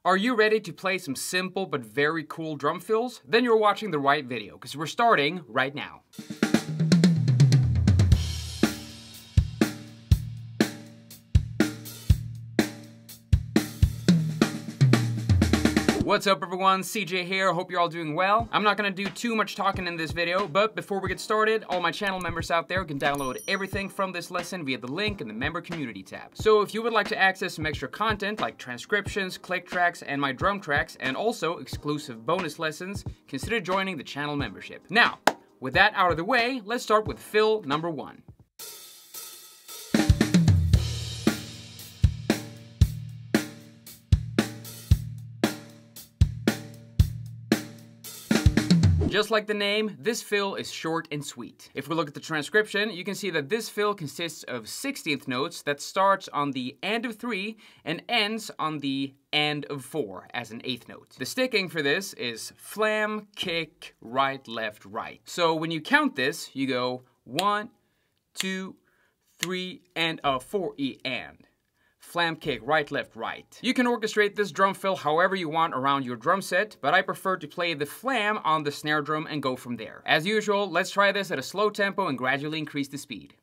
Are you ready to play some simple but very cool drum fills? Then you're watching the right video, because we're starting right now. What's up everyone, CJ here, hope you're all doing well. I'm not gonna do too much talking in this video, but before we get started, all my channel members out there can download everything from this lesson via the link in the member community tab. So if you would like to access some extra content like transcriptions, click tracks, and my drum tracks, and also exclusive bonus lessons, consider joining the channel membership. Now, with that out of the way, let's start with fill number 1. Just like the name, this fill is short and sweet. If we look at the transcription, you can see that this fill consists of 16th notes that starts on the and of 3 and ends on the and of 4 as an 8th note. The sticking for this is flam, kick, right, left, right. So when you count this, you go 1, 2, 3, and a 4 E and. Flam, kick, right, left, right. You can orchestrate this drum fill however you want around your drum set, but I prefer to play the flam on the snare drum and go from there. As usual, let's try this at a slow tempo and gradually increase the speed.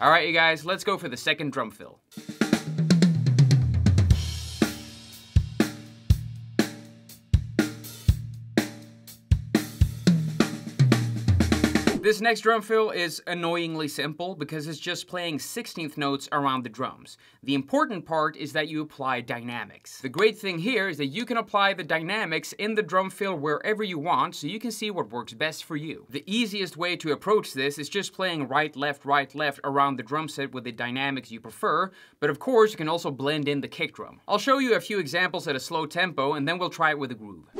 Alright you guys, let's go for the second drum fill. This next drum fill is annoyingly simple because it's just playing 16th notes around the drums. The important part is that you apply dynamics. The great thing here is that you can apply the dynamics in the drum fill wherever you want, so you can see what works best for you. The easiest way to approach this is just playing right, left around the drum set with the dynamics you prefer, but of course you can also blend in the kick drum. I'll show you a few examples at a slow tempo and then we'll try it with a groove.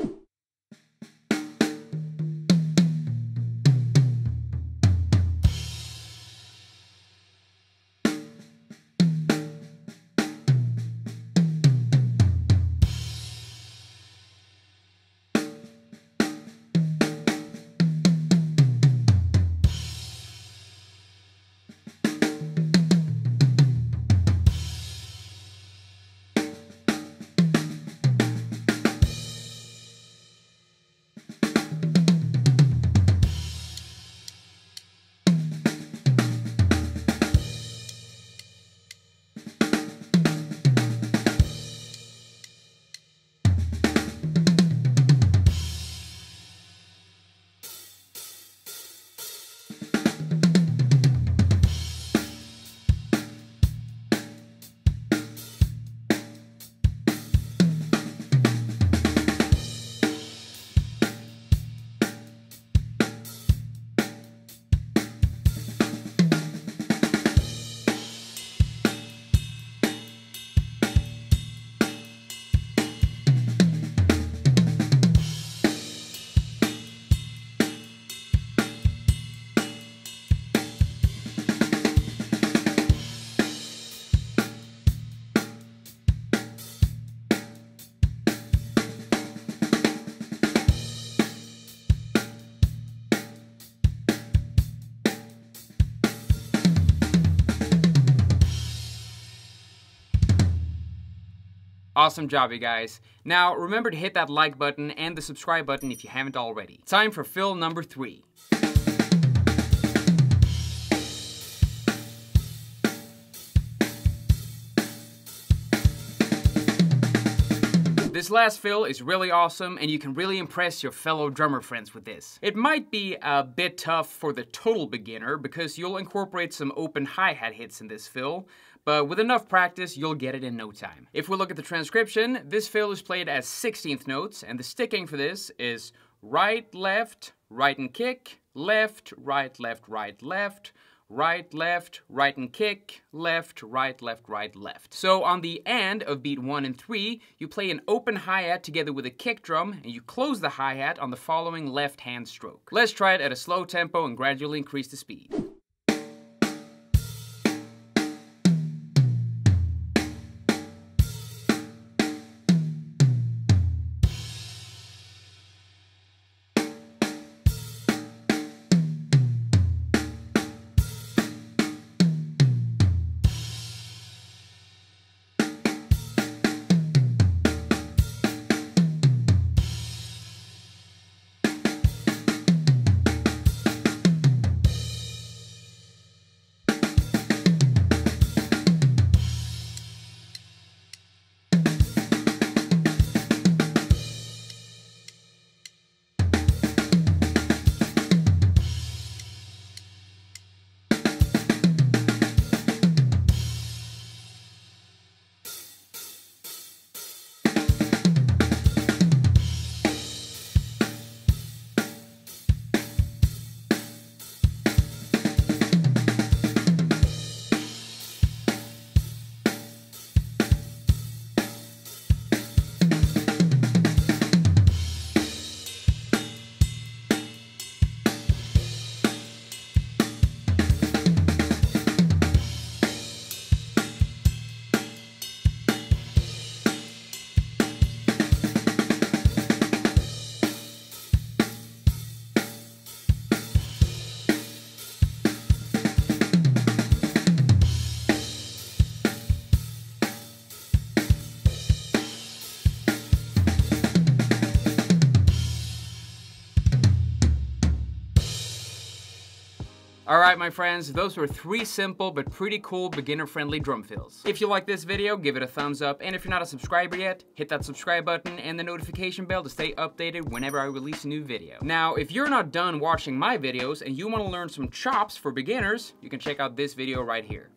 Awesome job, you guys. Now, remember to hit that like button and the subscribe button if you haven't already. Time for fill number 3. This last fill is really awesome, and you can really impress your fellow drummer friends with this. It might be a bit tough for the total beginner because you'll incorporate some open hi-hat hits in this fill, but with enough practice, you'll get it in no time. If we look at the transcription, this fill is played as 16th notes, and the sticking for this is right, right and kick, left, right, right, left, right, right and kick, left, right, left. So on the and of beat 1 and 3, you play an open hi-hat together with a kick drum, and you close the hi-hat on the following left-hand stroke. Let's try it at a slow tempo and gradually increase the speed. Alright my friends, those were 3 simple but pretty cool beginner-friendly drum fills. If you like this video, give it a thumbs up, and if you're not a subscriber yet, hit that subscribe button and the notification bell to stay updated whenever I release a new video. Now, if you're not done watching my videos and you want to learn some chops for beginners, you can check out this video right here.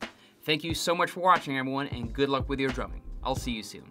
Thank you so much for watching everyone, and good luck with your drumming. I'll see you soon.